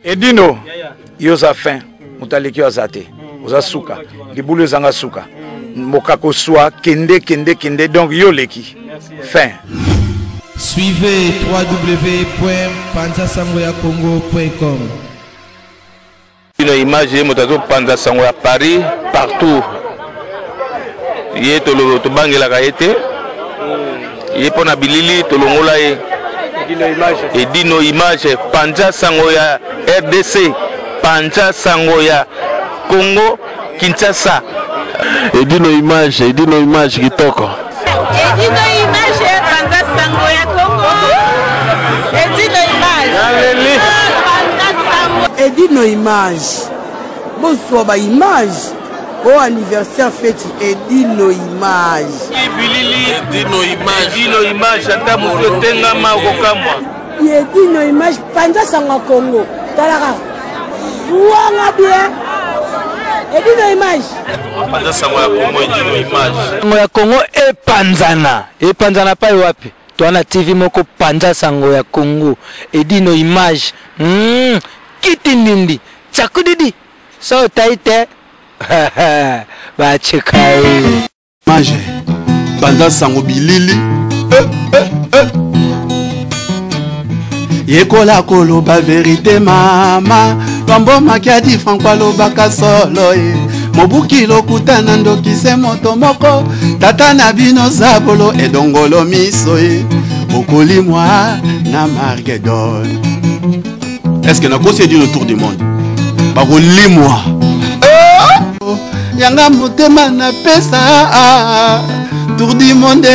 Edino, yoza fin, mutaleki azate, oza suka, libulu zanga suka, mokako soa, kende, donc yoleki, fin. Suivez www.panzasangoyacongo.com. Une image motazo Panza Sango à Paris, partout. Il est au Bangela Gaete. Il est pour Nabilili, Tolongola et Dino Image, Panza Sangoya RDC, Panza Sangoya Congo, Kinshasa. Et Dino Image qui toque. Et Dino Image, Panza Sangoya Congo. Et Dino Image. Et Dino Image. Bonsoir, bah image. Au anniversaire fête et Dino Image. Dino Image, ata muto tenga makokamwa. Et Dino Image, Panza Sango Congo. Talara. Ouanga bien. Et Dino Image. Panza Sango ya Congo, Dino Image. Sango ya Congo e Panzana pa wapi? Toana TV moko Panza Sango ya Congo et Dino Image. Kitindindi. Chakudidi. So taite. Ba chekai. Image. Panza Sango bilili. Yekola koloba vérité mama. Bambo makiadi Francois lobaka solo ye. Mobuki lokutana ndokise moto moko. Tata na bino zabolo edongolo miso ye. Okoli moi na Margedon. Est-ce que na kosi dit le tour du monde? Bakoli moi. Yanga motema na pesa. Tour du monde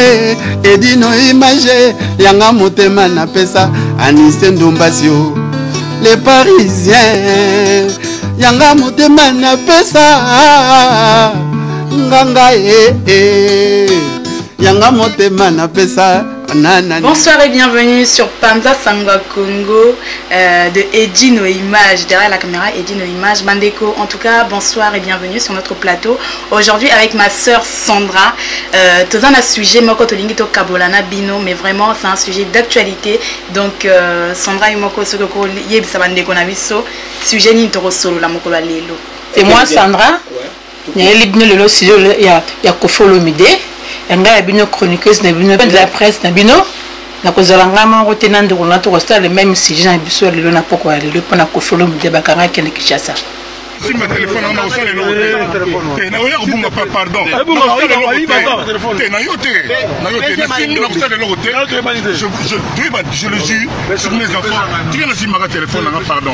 et Dino Image. Yanga motema na pesa. Anise Ndombasio. Les Parisiens. Yanga motema na pesa. Nganga Yanga motema na pesa. Bonsoir et bienvenue sur Panza Sango Congo de Edino Image. Derrière la caméra, Edino Image. Bandeko, en tout cas, bonsoir et bienvenue sur notre plateau. Aujourd'hui, avec ma soeur Sandra, tout un sujet, Moko Tolingito Kabolana Bino, mais vraiment, c'est un sujet d'actualité. Donc, Sandra et Moko Sokoko, Yebisa Bandeko Naviso, sujet Nintoro Solo, la Moko Lelo. Et moi, Sandra, il y a Kofolo Mide. Nga bino chroniqueuse na bino de la presse na bino na kozalanga mango tenande ko na to resta le même sujet na biso lelo na poko lelo pona ko follow me de bakanga kene Kinshasa. Si ma téléphone on a aussi le téléphone. Na oya bunga pardon. Je le jure sur mes enfants. Tu viens de dire ma téléphone on a pardon.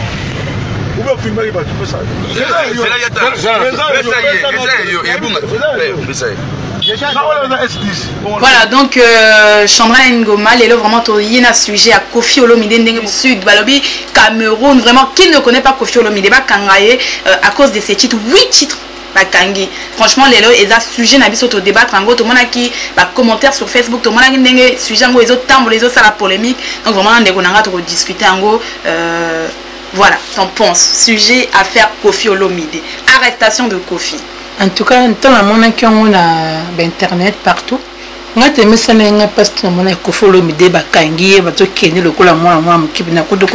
Voilà, donc Chandra Ngoma, il est vraiment il y a un sujet à Kofi Olomide du Sud, Balobi, Cameroun, vraiment, qui ne connaît pas Kofi Olomide, à cause de ces titres, 8 titres. Franchement, les gens, ils ont sujet à biso débattre en gros, tout le monde qui va commentaire sur Facebook, tout le monde qui a sujet en gros, les autres temps, les autres ça la polémique. Donc vraiment, on a discuter en gros. Voilà, t'en penses. Sujet à faire Kofi Olomide. Arrestation de Kofi. En tout cas, dans la monde qui on a internet partout. Nga teme sana nga paste na mona Kofi Olomide bakangi bato kene lokola mwana mkibi na kudu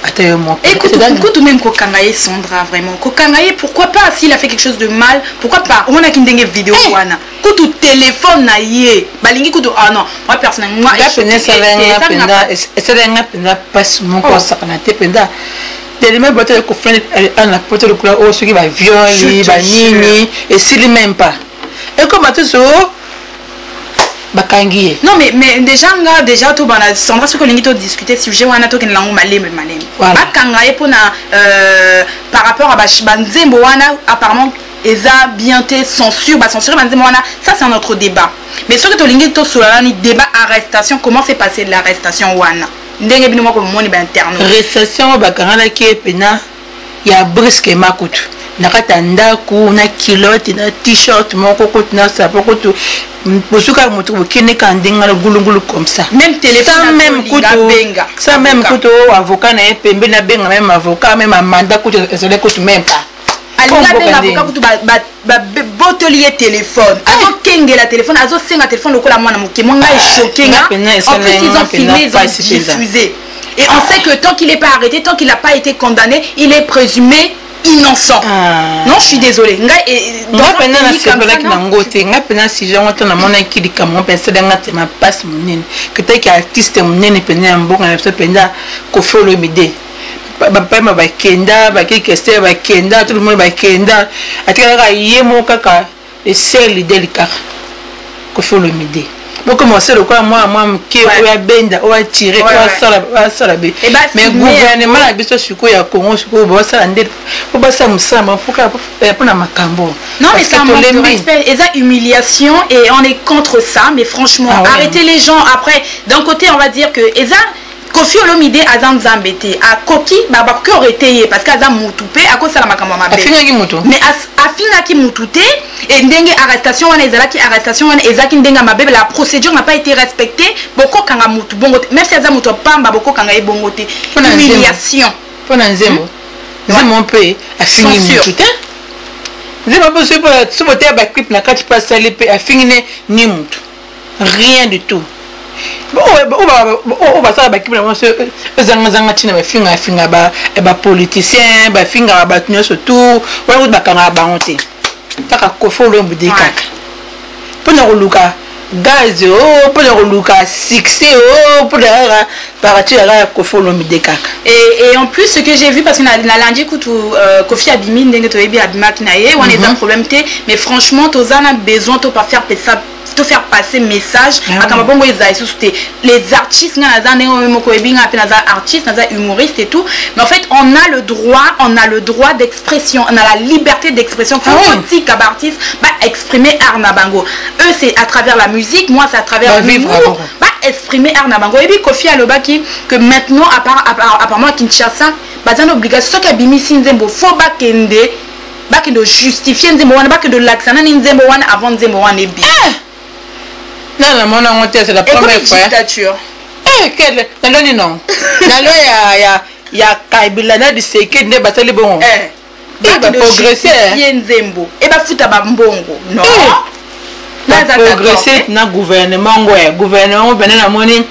atayo mo. Écoute, tout même kokangaye Sandra vraiment. Kokangaye pourquoi pas s'il a fait quelque chose de mal, pourquoi pas? On a kindenge vidéo wana. Kutu téléphone na ye. Balingi kutu ah non, moi personnellement moi je penda passe mon ko sakana te penda. Tellement botte de Kofi na poto le couleur au ce qui va violer, ba nini et s'il même pas. Et comment tu so bakangiye. Non mais déjà tout bana Sandra ce que lingi to discuter sujet wana to ken lango malem. Bakangaye pona par rapport à banzembo wana apparemment eza bien té censure censurer banzembo wana ça c'est un autre débat. Mais ce que to lingi to solana ni débat arrestation comment s'est passé l'arrestation wana. Ndenge bino moko moni ba interne. Arrestation bakangana ki pena ya brisque makutu. Nakata ndaku na kilote na t-shirt moko kotu na sapoko to bosuka moto kene kandinga le gulungulu comme ça. Même téléphone même benga. Ça même kuto avocat na pembe na benga même avocat même mandat kuto ezele kuto même pas. Alinga benga avocat kuto ba botelier téléphone. Azo kenge la téléphone azo senga téléphone lokola mwana moke monga choqué nga. En plus ils ont filmé ils ont diffusé. Et on sait que tant qu'il n'est pas arrêté, tant qu'il n'a pas été condamné, il est présumé innocent. Non, je suis désolée. Nga pena na sembla ki nangote, nga pena si jango tana mona ki dikamo pensa danga te ma passe munene. Que te ki artiste munene pena mbonga na so pena ko follow mide. Ba pema ba kenda, ba ki keste ba kenda, tout le monde ba kenda. Atika yemo kaka et c'est délicat. Ko follow mide. Pour commencer le quoi moi qui oya benda oya tirer oya sala be mais gouvernement la biso suko ya Congo suko ba sala ndé pour ba sa musama pour na makambo. Non mais ça manque de respect et ça humiliation et on est contre ça mais franchement arrêtez les gens après d'un côté on va dire que Eza Kofi Olomide azan zambete a koki baba ko reteye parce que azan mutupe a ko sala makambo mabe afinga ki mutu mais afinga ki mutute et ndenge arrestation wana ezala ki arrestation wana ezaki ndenga mabe la procédure n'a pas été respectée boko kanga mutu bongo même si azan mutu pamba boko kanga e bongo te humiliation pona nzembo nzembo pe afingi mutute nzembo pe so bote ba clip na kati pa sali pe afingine ni mutu rien du tout. On va ça qui vraiment zanga tina ba finga ba politicien ba finga ba tenir surtout wa ba kana ba honte taka ko fo lo mbudi kaka pona ruluka gaz pona ruluka succès pona parati la ko fo lo mbudi kaka et en plus ce que j'ai vu parce que na lundi kutu Kofi Abimi ndenge to yebi Abima kinaye on est un problème té mais franchement tozana besoin to pas faire ça te faire passer message les artistes artistes humoristes et tout mais en fait on a le droit d'expression on a la liberté d'expression critique artiste exprimer Arnabango eux c'est à travers la musique moi c'est à travers l'humour exprimer Arnabango et puis Kofi Alobaki que maintenant apparemment à Kinshasa une obligation que Bimisi Nzembo faut bakende justifier Nzembo wana bakende laksana Nzembo wana avant Nzembo wana ebi non mon c'est la première fois dictature quelle non la loi ya Kabila na di seke ne basali bon ba progresser Nzembo et ba futa ba mbongo non progresser na gouvernement gouvernement ben na moni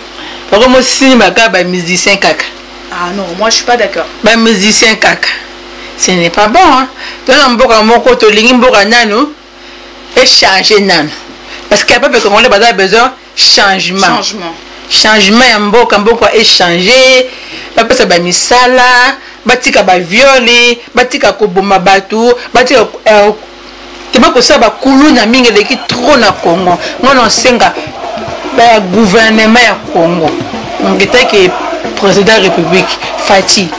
parce que moi si ma ka ba musicien kaka ah non moi je suis pas d'accord ba musicien kaka ce n'est pas bon hein dans mboka moko to lingi mboka nano et changer nano parce qu'il y a pas besoin de changement ya mboka est changé pas ça ba misala batika ba viole batika ko bomba batu batika tema ko ça ba kuluna mingi leki trop na Congo non senga ba gouvernement ya Congo ngeta ke président de la République Fati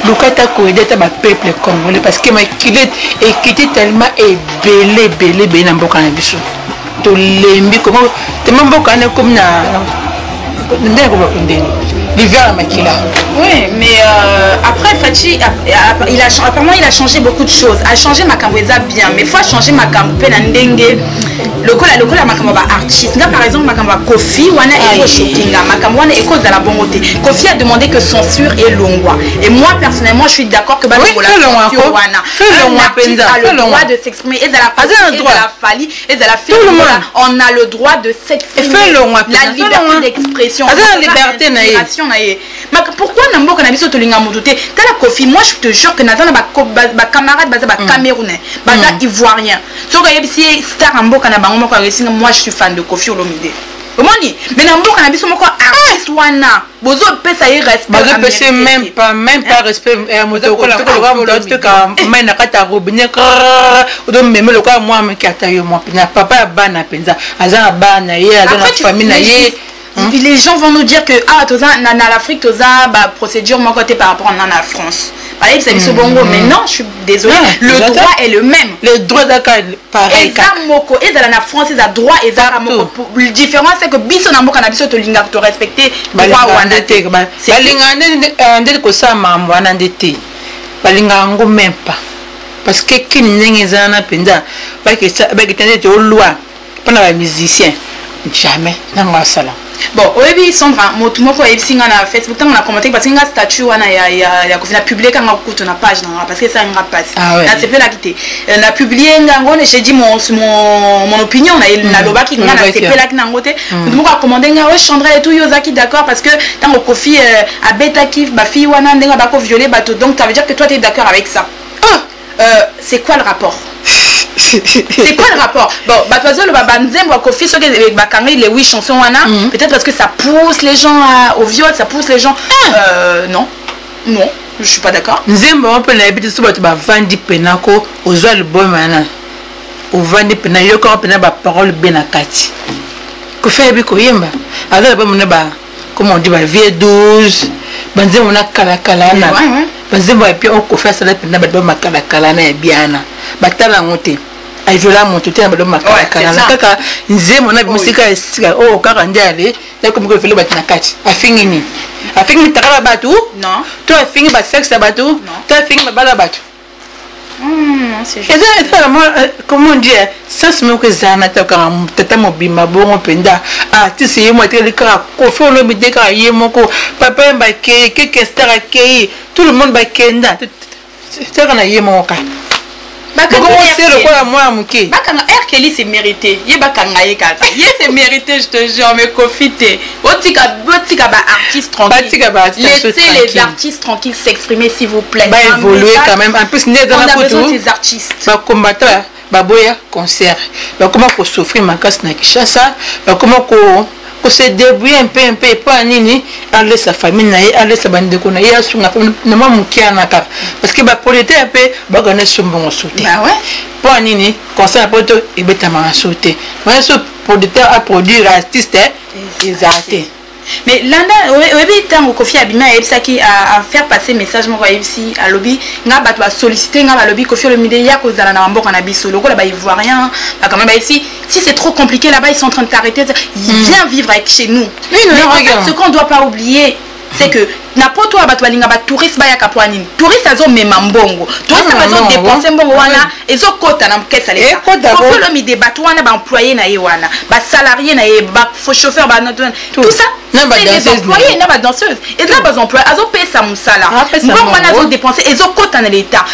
Lukata ko edeta ba peuple congolais parce que ma kilete est tellement belé na mboka na biso to lembi comment tellement mboka na comme na ndeko ba kundeni l'hiver makila. Oui, mais après Fati apparemment il a changé beaucoup de choses. A changé Makambweza bien, mais faut changer Makambwe na ndenge lokola makambo ba artiste. Par exemple makambo Kofi wana eko shootinga, makambo wana eko za la bongote. Kofi a demandé que censure et longwa. Et moi personnellement je suis d'accord que ba lokola censure wana. A le droit de s'exprimer et de la fali et de la fille. On a le droit de s'exprimer. La liberté d'expression. La liberté na pourquoi namboka na biso tolinga motote tala Kofi moi je te jure que nazana ba camarade baza ba camerounais baza ivoirien soka yebisi star mboka na bango moko resinga moi je suis fan de Kofi Olomide omoni mais namboka na biso moko artiste wana bozo pesa y respect bazo pesa même pas respect motoko la ko ka maina kata robinet odo meme le kwa moi me kata yo moi papa bana penza azana bana ye azana famille na ye. Puis les gens vont nous dire que l'Afrique toza procédure mon côté par rapport à la France. Par exemple, c'est bongo mais non, je suis désolée. Le droit est le même. Le droit d'accord pareil. Et ça moko et la France et droit et ça moko. La différence c'est que biso na moko na biso to linga to respecter droit wana te. C'est linga ndé ko sa mambo wana ndete. Balinga ngo même pas. Parce que kini ndenge zana penza ba ke tande to loi pendant les musiciens. Jamais dans ma salon. Bon, oui, Sandra, moi tout le monde a sur Facebook, on a commenté parce qu'il y a un statut, on a publié quand on a une page, parce que ça a passé. C'est fait la quitter. On a publié, j'ai dit mon opinion, on a le bac qui a fait la qui n'a pas été. Tout le monde a commandé, ouais, Chandra et tout, Yozaki, d'accord, parce que tant que Kofi a bêta kiff, Bafi, Wana, Ndenga, Bako violé, bateau, donc ça veut dire que toi tu es d'accord avec ça. C'est quoi le rapport? C'est quoi le rapport? Bon, le babanzem ou Kofi, ce que les 8 chansons, peut-être parce que ça pousse les gens au viol, ça pousse les gens. Non, non, je suis pas d'accord. Nzembo, on peut l'habiter sur votre vandi penako, aux albums, au vandi penako, yo quand on peut parole benakati. Kofi a bien koyemba. Alors, l'album n'est pas, comment on dit, vie 12, banzem on a kalakalana. Banzembo et puis on Kofi a ça là, l'album a kalakalana et bien. Batala ngote. Ay vola mon tout un balo makala kaka nzemo na musika esika o kaka ndiale na comme que fele batina kati afingini takala batu non to afingi ba sexe batu to afingi bala batu c'est comment dire ça se met que zana ta ka tata mobima bongo penda artiste yemo te le ka ko fo lo mi de ka yemo ko papa mba ke star ke tout le monde ba kenda c'est kana yemo ka. Kelly c'est mérité. C'est mérité, je te jure, mais profitez. Artistes tranquilles. Laissez les artistes tranquilles s'exprimer, s'il vous plaît. Évoluer quand même. En plus, on a besoin des artistes. Combattant, baboya concert. Comment qu'on souffrir ma casse na Kinshasa. Comment qu'on se débrouiller un peu pas nini aller sa famille na aller sa bande ko na ya sunga na mamukia na ka parce que ba polité un peu ba gagner sombongo sauter bah ouais pas nini concert poto et beta ma sauter mais ce producteur a produire artiste exacté. Mais Landa, oui, tant que Kofi Abima et Ebsaki à faire passer message moi ici à lobby, n'a pas solliciter n'a lobby Kofi le midi ya cause de la nambo qu'on a biso logo là-bas ils voient rien, bah quand même ici si c'est trop compliqué là-bas ils sont en train de t'arrêter, viens vivre avec chez nous. Mais en fait, ce qu'on doit pas oublier c'est que n'importe où abattu balinga ba touriste ba ya kapwani touriste azo mema mbongo touriste azo dépenser mbongo wana ezo kota na mkesa les ko le mi débat wana ba employé na ye wana ba salarié na ye ba chauffeur ba tout ça les employés na ba danseuse et là ba employés azo payer sa musala mbongo wana azo dépenser ezo kota na l'état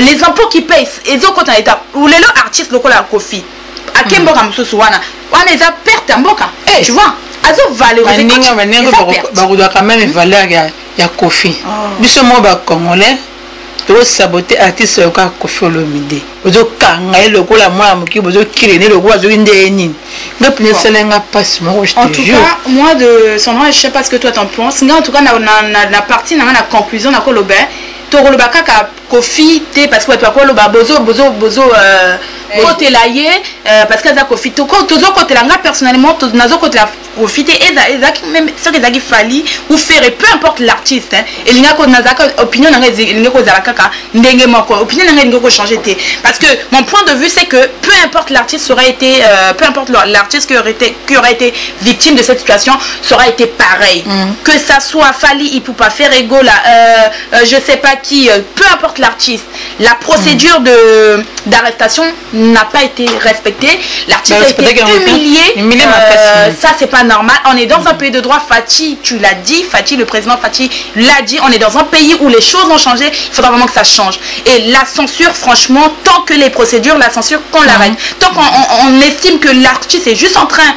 les impôts qui payent ezo kota na l'état ou les artistes locaux la Kofi akembo ka mususu wana eza perte mboka tu vois azo valoriser quand même valeur ya Kofi biso mo ba congolais to saboter artiste ka Kofi Olomide ozo kanga lokola moi moki bozo kirene lokola zo ndeni ngapine selenga passe moi je te jure. En tout cas moi de Sandra je sais pas ce que toi t'en penses en tout cas na partie na la conclusion na koloba to koloba kaka Kofi te parce que toi koloba bozo côté laye parce que za Kofi to tozo côté la nga personnellement to nazo côté la profiter et même ce que zaki fali ou faire peu importe l'artiste et linga ko nazaka opinion na linga ko zala kaka ndenge moko opinion na linga ko changer te parce que mon point de vue c'est que peu importe l'artiste aurait été peu importe l'artiste qui aurait été victime de cette situation ça aurait été pareil que ça soit Fali Ipupa Ferrego là je sais pas qui peu importe l'artiste la procédure d'arrestation n'a pas été respectée l'artiste a été humilié ça c'est pas normal on est dans un pays de droit Fati tu l'as dit Fati le président Fati l'a dit on est dans un pays où les choses ont changé il faudra vraiment que ça change et la censure franchement tant que les procédures la censure qu'on l'arrête tant qu'on estime que l'artiste est juste en train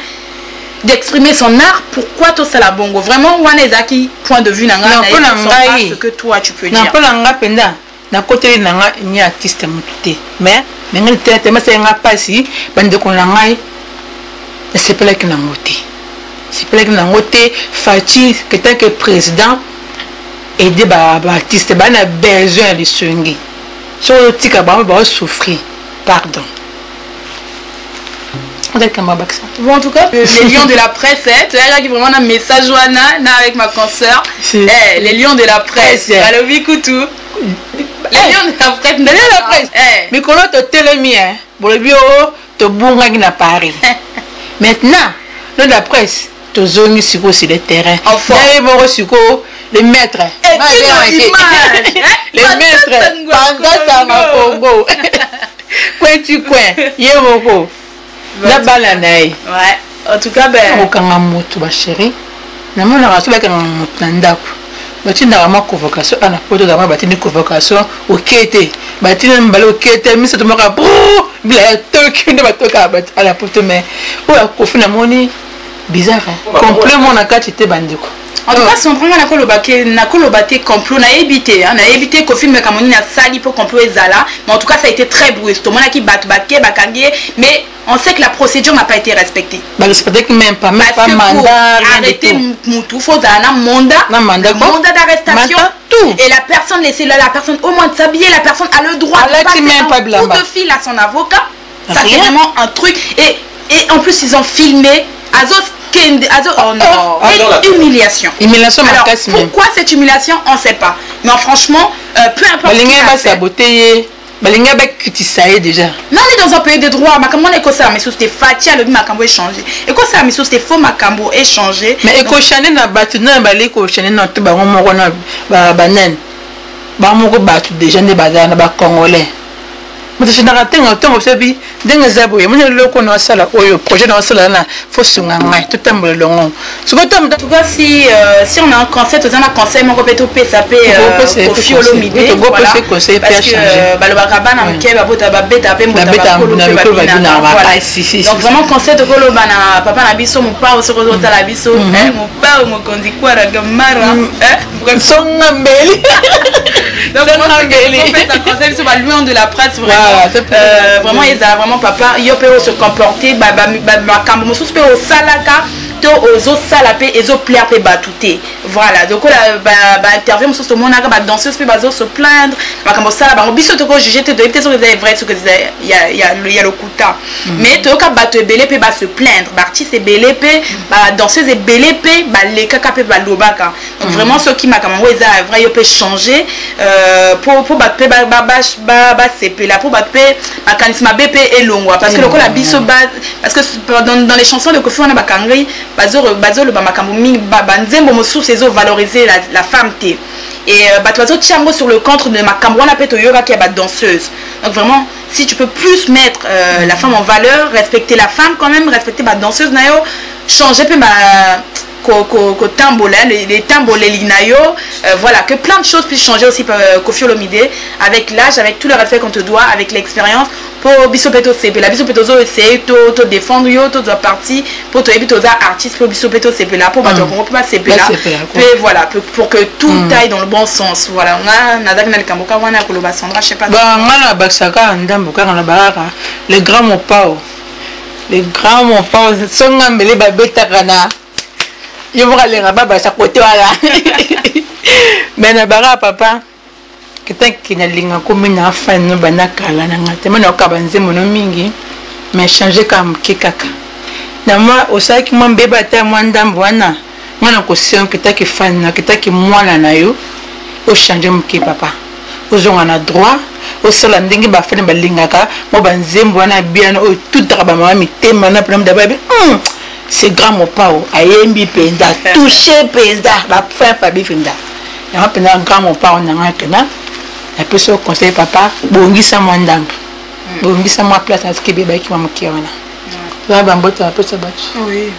d'exprimer son art pourquoi tout ça la bongo vraiment Wanezaki point de vue nanga ce que toi tu peux dire na côté nanga ni artiste muté mais nanga tellement c'est nga pasi bande ko ngai c'est pas là que na ngoté c'est pas là que na ngoté Fati que tant que président aider ba artiste ba na besoin de songi so tika ba souffrir pardon. Bon, en tout cas, les lions de la presse, tu as qui vraiment un message avec ma consoeur. Les lions de la presse, Balobi Koutou. Les lions de la presse, mais quand on te télémie, Bolobi te bourra qui n'a Paris. Maintenant, de la presse, tu zones sur le terrain. Enfin, les maîtres. Les maîtres. Coin tu coin, yémoko. La balle ouais. En tout cas, ben. Okanga moto ba chérie. Na mona raso ba kanga moto na ndako. Batinda vraiment convocation ana poto d'abord batindi convocation au kete. Batinda mbale au kete mise to maka bro. Bila toki ne batoka à la poto mais o akofi na moni bizarre. Complètement na kati te bandeko. En tout cas, si on prend la colobate complot, on a évité qu'au film Cameroun a sali pour complot et zala. Mais en tout cas, ça a été très brusque. Tout le monde a qui bakangé, mais on sait que la procédure n'a pas été respectée. Bah, respectez même pas mandat. Arrêter Moutou, faut un mandat d'arrestation. Et la personne, laisser la personne au moins de s'habiller, la personne a le droit de passer un coup de fil à son avocat. Ça, c'est vraiment un truc. Et en plus, ils ont filmé Azos. Oh non, humiliation. Alors, pourquoi cette humiliation, on ne sait pas. Mais franchement, peu importe. Déjà. Non, on est dans un pays de droit. Macambo est ça, mais c'était Fatia, le Macambo échangé. Et quoi ça, mais c'était faux Macambo échangé. Mais éco chané na batu na balé ko chané na to ba ngomoko na banen. Ba moko batu déjà ne bazana ba congolais. Mais je n'ai pas de temps pour ça. Dengue zabo. Je n'ai pas de sala. Oyo projet dans sala na. Faut sunga tout temps le long. En tout cas, si on a un conseil, tout un conseil, mon copain tout ça peut Kofi Olomide. Voilà. Parce que le barabana m'ké babota babeta pe mota donc vraiment conseil de kolobana papa na biso mon pa au rota la biso mon pa au mokondi kwa la gamara songa mbeli. Donc on fait un conseil sur la lueur de la presse vraiment. Vraiment ils a vraiment papa yo peut se comporter ba kambo mosusu pe au salaka to ozo salapé ezo plaire pe batouté voilà donc la interview mosusu to monaka ba danseuse pe bazo se plaindre ba kambo sala ba biso to ko juger te de peut-être que c'est vrai ce que il y a le kuta mais to ka bato ebele pe ba se plaindre ba artiste ebele pe ba danseuse ebele pe ba le kaka pe ba lobaka donc vraiment ceux qui makambo eza vrai yo peut changer pour ba pe ba CP là pour ba pe makanisme BP et longwa parce que le la biso parce que dans les chansons de Kofi on a bakangri bazo le makambo mingi banzembo mosusu ezo valoriser la femme té et bato tiambo sur le contre de makambo on appelle yoga qui est ba danseuse donc vraiment si tu peux plus mettre la femme en valeur respecter la femme quand même respecter ba danseuse na yo changer peu les tambolé linayo voilà que plein de choses puissent changer aussi Kofi Olomide avec l'âge avec tout le respect qu'on te doit avec l'expérience pour bisopeto CP la bisopeto essayer de défendre yo to doit partir pour te éviter aux artistes pour bisopeto CP là pour battre on peut pas CP là voilà pour que tout aille dans le bon sens voilà on a dans le kamboka wana koloba Sandra je sais pas ba ngala baksaka ndambuka na baraka les grands mopao songa mbele babeta kana je vous râler là-bas, ça côté voilà. Mais na bara papa, que tant qu'il n'a linga comme une affaire no banaka la na ngate, moi na okabanze mono mingi, mais changer comme kekaka. Na moi osaki qui m'en beba ta moi ndambo wana, moi na kosion que tant que fan na que tant que moi na yo, o changer mke papa. Ozonga na droit, o sola ndingi ba fane ba lingaka, mo banzembo wana bien o tout draba mama mitema na problème d'abord. C'est grand mon pao, ayembi penda, touché penda, la fin Fabi Finda. Il y a un grand mon pao, on a un kena. La personne conseille papa, bongisa moi ndang. Bongisa moi place à ce qui bébé qui va me kiwana. Là, bambote un peu ça battu. Oui.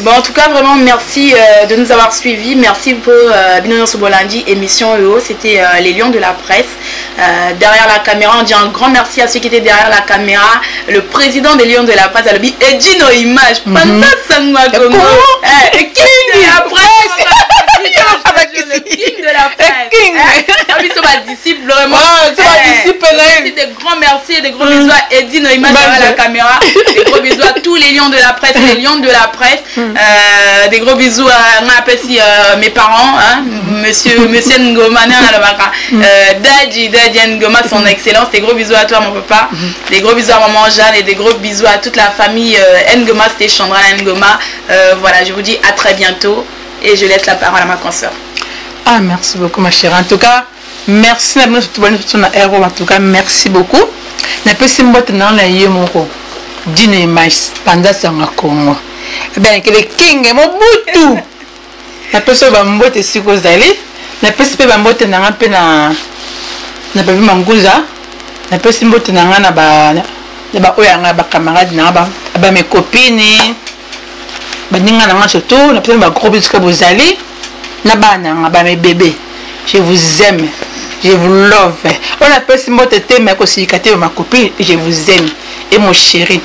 Bon, en tout cas, vraiment, merci de nous avoir suivis. Merci pour Binono Sobolandi, émission EO. C'était les Lions de la presse. Derrière la caméra, on dit un grand merci à ceux qui étaient derrière la caméra. Le président des Lions de la presse, Alobi, Edino Image, Panda Sangwa Congo. King de la presse. Le king de la presse. Alobi, c'est ma disciple, vraiment. C'est ma disciple. Des grands merci et des gros bisous à Edino Image derrière la caméra. Des gros bisous à tous les Lions de la presse, les Lions de la presse. Des gros bisous à mes parents, hein, monsieur Ngoma, Dadji Ngoma, son excellence. Des gros bisous à toi mon papa, des gros bisous à maman Jeanne et des gros bisous à toute la famille Ngoma, c'était Chandra Ngoma. Voilà, je vous dis à très bientôt et je laisse la parole à ma consoeur. Ah, merci beaucoup ma chère. En tout cas, merci en tout cas, merci beaucoup. Na pesi mbote na la yemoko. Dine image panda sanga Congo. Ben que le king est Mobutu. Na pesi ba mbote siko zali. Na pesi pe ba mbote na ngape na babi manguza. Na pesi mbote na ngana ba oyanga ba camarade na ba ba mes copines baninga nanga surtout na peut-être ba gros bisous que vous allez na bana ba mes bébés je vous aime je vous love on appelle ce mot tété mais aussi katé ma copine je vous aime et mon chéri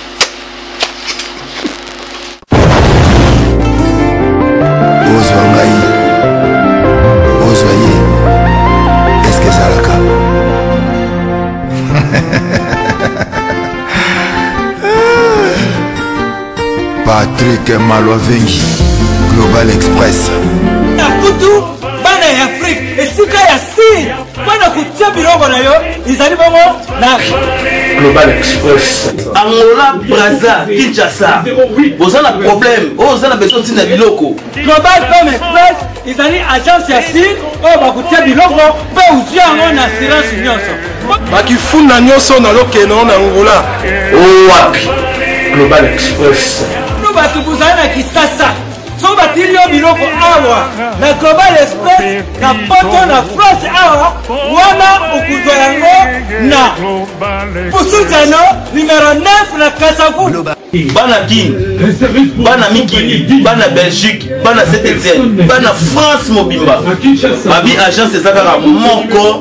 est-ce que ça le cas Patrick Malovengi, Global Express. Nakutu, bana ya Afrique, esika ya Sir, bana kutia bilongo na yo, izali bongo na Global Express. Angola, Brazza, Kinshasa. Vous avez un problème, vous avez besoin de biloko. Global Express, izali agence ya Sir, o bakutia bilongo, pe uzia ngo na assurance nyonso. Bakifuna nyonso na lokeno na Angola. Wapi? Global Express. Batu buzana kisasa so batilio biloko awa na Global Express na poto na France awa wana ukuzwa yango na Pusujano numéro 9 na Kasavu bana King bana Mikili bana Belgique bana Saint-Etienne bana France mobimba babi agence ezaka moko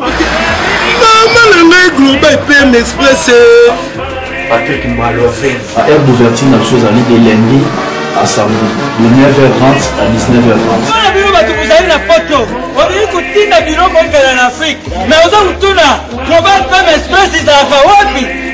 mama na Global PM Express Patrick Malovengi. À air d'ouverture, la chose allait de lundi à samedi, de 9h30 à 19h30. Voilà, vous avez la photo. On dit que tu as vu en Afrique. Mais on a Global PM Express, ils ont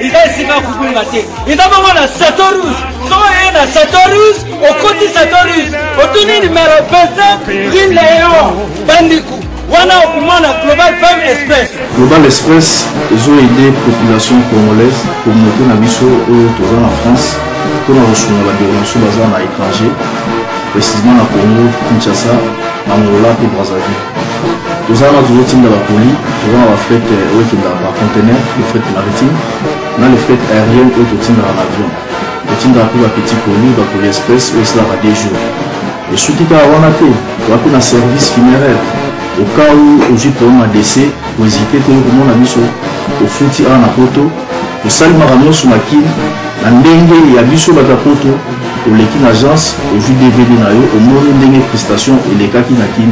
ici à Koukoumate. Ils ont la Satorus. Ils ont Satorus, au côté Satorus. Au tournée numéro 25, Ville Léon, Bandikou. Wana okumana Global PM Express. Global Express, ils ont aidé la population congolaise, communauté na biso en France, pour la recherche de la déviation basée à l'étranger, précisément à Congo, Kinshasa, Angola et Brazzaville. Nous avons toujours team de la police, nous avons fait le conteneur, le fret maritime, nous avons le fret aérien et le team de l'avion. Le team de la petit colis, la police express, et cela va des jours. Et surtout, nous avons un service funéraire. Au cas où j'ai pour un décès, pour hésiter, pour mon ami au fouti à la poto, pour saluer ma ramon sur ma kin, la dengue et abisso la poto, pour l'équipe agence, au jus DVD nayo, au moins une prestation et les cas qui n'a kin,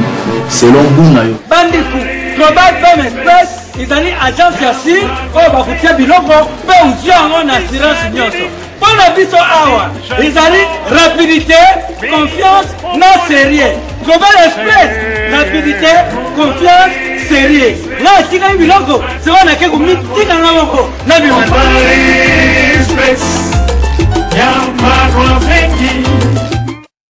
selon vous nayo. Bandikou, Global PM Express, ils allaient agence Yassine, oh bah vous tiens biloko, peu ou bien on assurance nyonso. Pour la biso awa, ils allaient rapidité, confiance, non sérieux. Global Express, rapidité, confiance, sérieux. Là, si vous avez vu logo, c'est vrai que vous avez dit que vous avez vu.